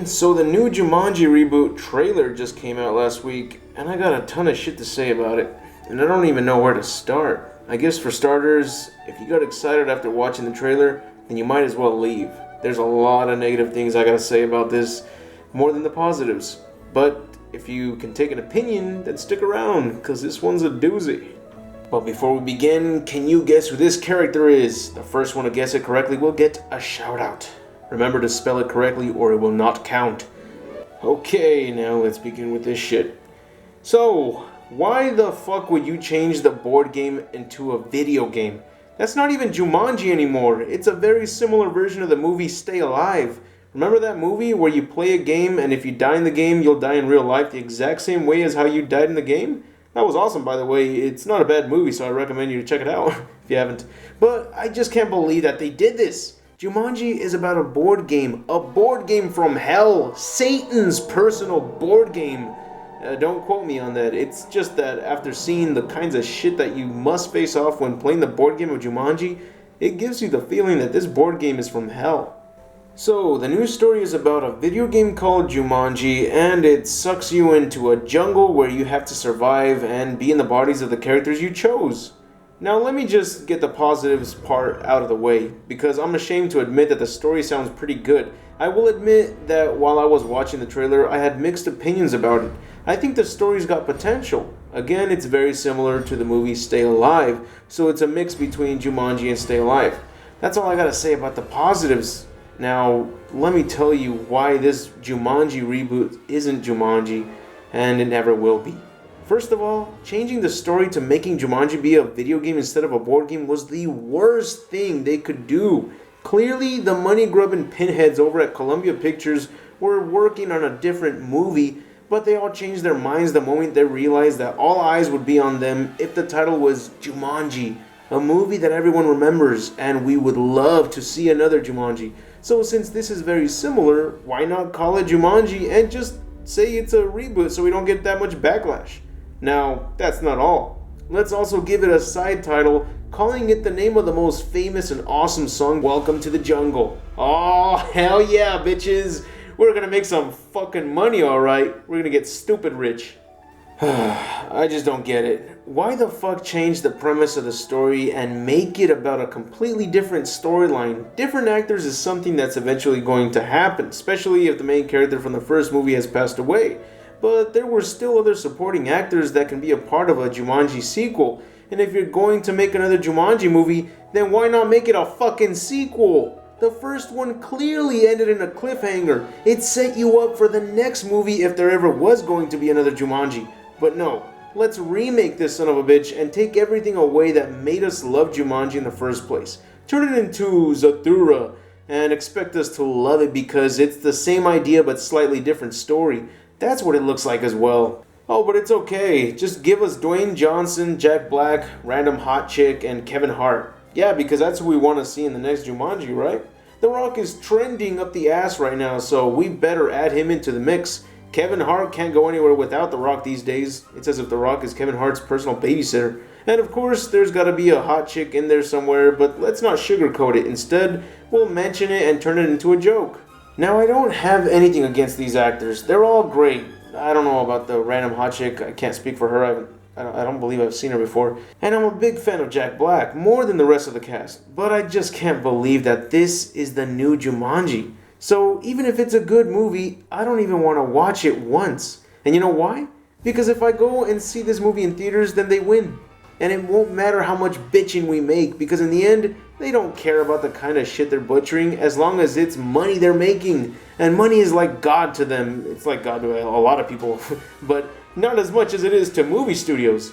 So the new Jumanji reboot trailer just came out last week, and I got a ton of shit to say about it, and I don't even know where to start. I guess for starters, if you got excited after watching the trailer, then you might as well leave. There's a lot of negative things I gotta say about this, more than the positives. But if you can take an opinion, then stick around, because this one's a doozy. But before we begin, can you guess who this character is? The first one to guess it correctly will get a shout out. Remember to spell it correctly or it will not count. Okay, now let's begin with this shit. So, why the fuck would you change the board game into a video game? That's not even Jumanji anymore. It's a very similar version of the movie Stay Alive. Remember that movie where you play a game and if you die in the game, you'll die in real life the exact same way as how you died in the game? That was awesome, by the way. It's not a bad movie, so I recommend you to check it out if you haven't. But I just can't believe that they did this. Jumanji is about a board game from hell, Satan's personal board game. Don't quote me on that. It's just that after seeing the kinds of shit that you must face off when playing the board game of Jumanji, it gives you the feeling that this board game is from hell. So, the new story is about a video game called Jumanji, and it sucks you into a jungle where you have to survive and be in the bodies of the characters you chose. Now let me just get the positives part out of the way, because I'm ashamed to admit that the story sounds pretty good. I will admit that while I was watching the trailer, I had mixed opinions about it. I think the story's got potential. Again, it's very similar to the movie Stay Alive, so it's a mix between Jumanji and Stay Alive. That's all I gotta say about the positives. Now, let me tell you why this Jumanji reboot isn't Jumanji, and it never will be. First of all, changing the story to making Jumanji be a video game instead of a board game was the worst thing they could do. Clearly, the money-grubbing pinheads over at Columbia Pictures were working on a different movie, but they all changed their minds the moment they realized that all eyes would be on them if the title was Jumanji, a movie that everyone remembers, and we would love to see another Jumanji. So since this is very similar, why not call it Jumanji and just say it's a reboot so we don't get that much backlash? Now, that's not all. Let's also give it a side title, calling it the name of the most famous and awesome song, Welcome to the Jungle. Oh, hell yeah, bitches! We're gonna make some fucking money, alright? We're gonna get stupid rich. I just don't get it. Why the fuck change the premise of the story and make it about a completely different storyline? Different actors is something that's eventually going to happen, especially if the main character from the first movie has passed away. But there were still other supporting actors that can be a part of a Jumanji sequel. And if you're going to make another Jumanji movie, then why not make it a fucking sequel? The first one clearly ended in a cliffhanger. It set you up for the next movie if there ever was going to be another Jumanji. But no, let's remake this son of a bitch and take everything away that made us love Jumanji in the first place. Turn it into Zathura and expect us to love it because it's the same idea but slightly different story. That's what it looks like as well. Oh, but it's okay. Just give us Dwayne Johnson, Jack Black, random hot chick, and Kevin Hart. Yeah, because that's who we want to see in the next Jumanji, right? The Rock is trending up the ass right now, so we better add him into the mix. Kevin Hart can't go anywhere without The Rock these days. It's as if The Rock is Kevin Hart's personal babysitter. And of course, there's gotta be a hot chick in there somewhere, but let's not sugarcoat it. Instead, we'll mention it and turn it into a joke. Now, I don't have anything against these actors. They're all great. I don't know about the random hot chick. I can't speak for her. I don't believe I've seen her before. And I'm a big fan of Jack Black, more than the rest of the cast. But I just can't believe that this is the new Jumanji. So even if it's a good movie, I don't even want to watch it once. And you know why? Because if I go and see this movie in theaters, then they win. And it won't matter how much bitching we make, because in the end, they don't care about the kind of shit they're butchering as long as it's money they're making. And money is like God to them. It's like God to a lot of people, but not as much as it is to movie studios.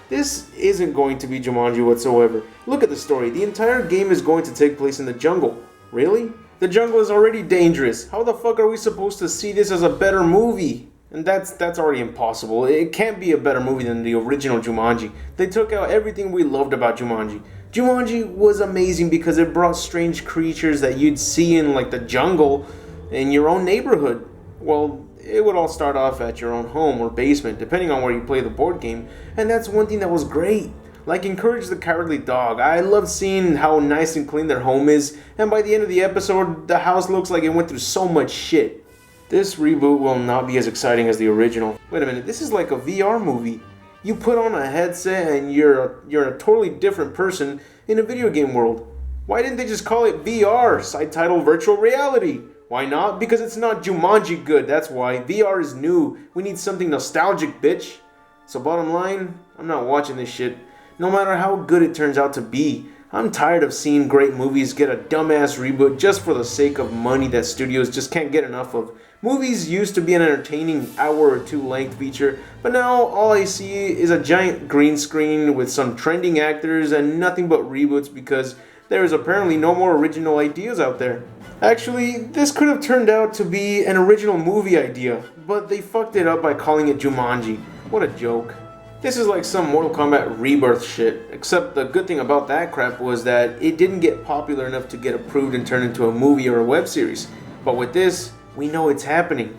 This isn't going to be Jumanji whatsoever. Look at the story. The entire game is going to take place in the jungle. Really? The jungle is already dangerous. How the fuck are we supposed to see this as a better movie? And that's already impossible. It can't be a better movie than the original Jumanji. They took out everything we loved about Jumanji. Jumanji was amazing because it brought strange creatures that you'd see in like the jungle in your own neighborhood. Well, it would all start off at your own home or basement, depending on where you play the board game. And that's one thing that was great. Like Encourage the Cowardly Dog. I love seeing how nice and clean their home is. And by the end of the episode, the house looks like it went through so much shit. This reboot will not be as exciting as the original. Wait a minute, this is like a VR movie. You put on a headset and you're a totally different person in a video game world. Why didn't they just call it VR, side title virtual reality? Why not? Because it's not Jumanji good, that's why. VR is new. We need something nostalgic, bitch. So bottom line, I'm not watching this shit. No matter how good it turns out to be. I'm tired of seeing great movies get a dumbass reboot just for the sake of money that studios just can't get enough of. Movies used to be an entertaining hour or two length feature, but now all I see is a giant green screen with some trending actors and nothing but reboots because there is apparently no more original ideas out there. Actually, this could have turned out to be an original movie idea, but they fucked it up by calling it Jumanji. What a joke. This is like some Mortal Kombat Rebirth shit, except the good thing about that crap was that it didn't get popular enough to get approved and turned into a movie or a web series. But with this, we know it's happening.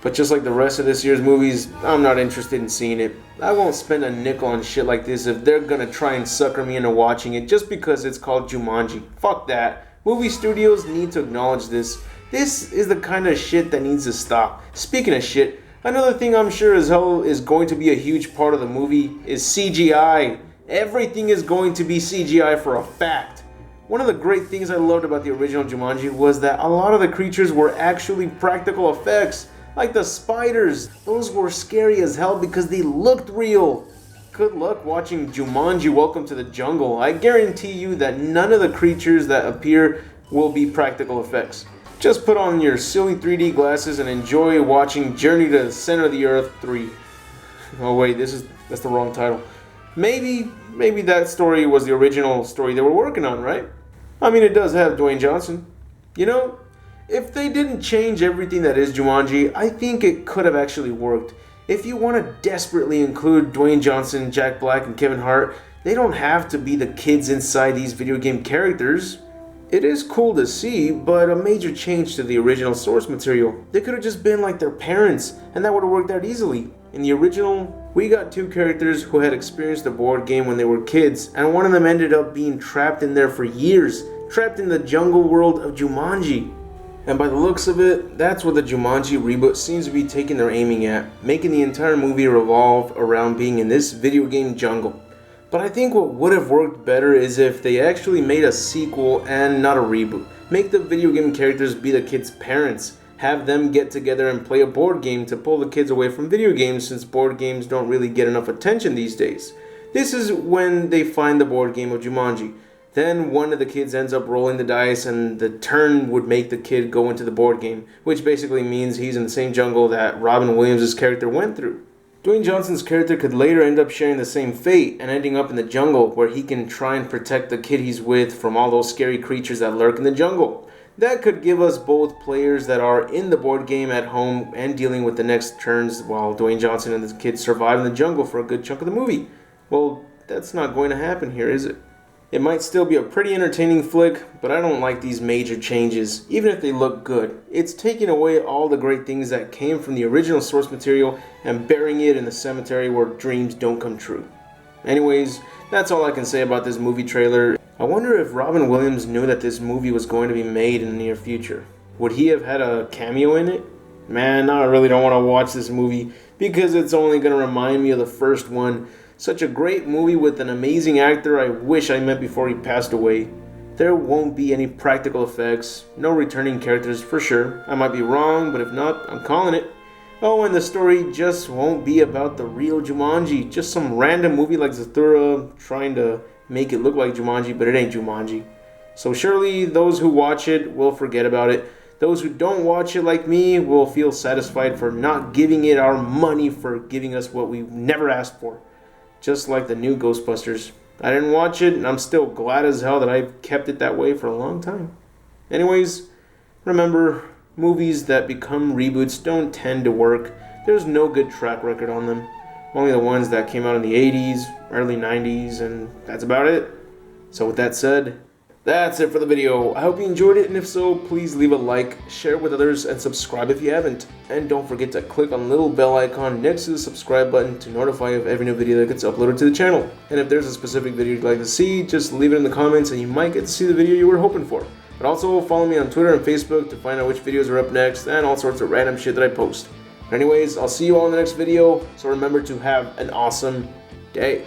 But just like the rest of this year's movies, I'm not interested in seeing it. I won't spend a nickel on shit like this if they're gonna try and sucker me into watching it just because it's called Jumanji. Fuck that. Movie studios need to acknowledge this. This is the kind of shit that needs to stop. Speaking of shit, another thing I'm sure as hell is going to be a huge part of the movie is CGI. Everything is going to be CGI for a fact. One of the great things I loved about the original Jumanji was that a lot of the creatures were actually practical effects. Like the spiders, those were scary as hell because they looked real. Good luck watching Jumanji Welcome to the Jungle. I guarantee you that none of the creatures that appear will be practical effects. Just put on your silly 3D glasses and enjoy watching Journey to the Center of the Earth 3. Oh wait, that's the wrong title. Maybe that story was the original story they were working on, right? I mean, it does have Dwayne Johnson. You know, if they didn't change everything that is Jumanji, I think it could have actually worked. If you want to desperately include Dwayne Johnson, Jack Black, and Kevin Hart, they don't have to be the kids inside these video game characters. It is cool to see, but a major change to the original source material. They could have just been like their parents, and that would have worked out easily. In the original, we got two characters who had experienced a board game when they were kids, and one of them ended up being trapped in there for years, trapped in the jungle world of Jumanji. And by the looks of it, that's what the Jumanji reboot seems to be taking their aiming at, making the entire movie revolve around being in this video game jungle. But I think what would have worked better is if they actually made a sequel and not a reboot. Make the video game characters be the kids' parents. Have them get together and play a board game to pull the kids away from video games since board games don't really get enough attention these days. This is when they find the board game of Jumanji. Then one of the kids ends up rolling the dice and the turn would make the kid go into the board game, which basically means he's in the same jungle that Robin Williams' character went through. Dwayne Johnson's character could later end up sharing the same fate and ending up in the jungle where he can try and protect the kid he's with from all those scary creatures that lurk in the jungle. That could give us both players that are in the board game at home and dealing with the next turns while Dwayne Johnson and the kid survive in the jungle for a good chunk of the movie. Well, that's not going to happen here, is it? It might still be a pretty entertaining flick, but I don't like these major changes, even if they look good. It's taking away all the great things that came from the original source material and burying it in the cemetery where dreams don't come true. Anyways, that's all I can say about this movie trailer. I wonder if Robin Williams knew that this movie was going to be made in the near future. Would he have had a cameo in it? Man, I really don't want to watch this movie because it's only going to remind me of the first one. Such a great movie with an amazing actor I wish I met before he passed away. There won't be any practical effects, no returning characters for sure. I might be wrong, but if not, I'm calling it. Oh, and the story just won't be about the real Jumanji. Just some random movie like Zathura trying to make it look like Jumanji, but it ain't Jumanji. So surely those who watch it will forget about it. Those who don't watch it like me will feel satisfied for not giving it our money for giving us what we never asked for. Just like the new Ghostbusters. I didn't watch it, and I'm still glad as hell that I've kept it that way for a long time. Anyways, remember, movies that become reboots don't tend to work. There's no good track record on them. Only the ones that came out in the 80s, early 90s, and that's about it. So with that said, that's it for the video. I hope you enjoyed it, and if so, please leave a like, share it with others, and subscribe if you haven't. And don't forget to click on the little bell icon next to the subscribe button to notify you of every new video that gets uploaded to the channel. And if there's a specific video you'd like to see, just leave it in the comments and you might get to see the video you were hoping for. But also follow me on Twitter and Facebook to find out which videos are up next and all sorts of random shit that I post. Anyways, I'll see you all in the next video, so remember to have an awesome day.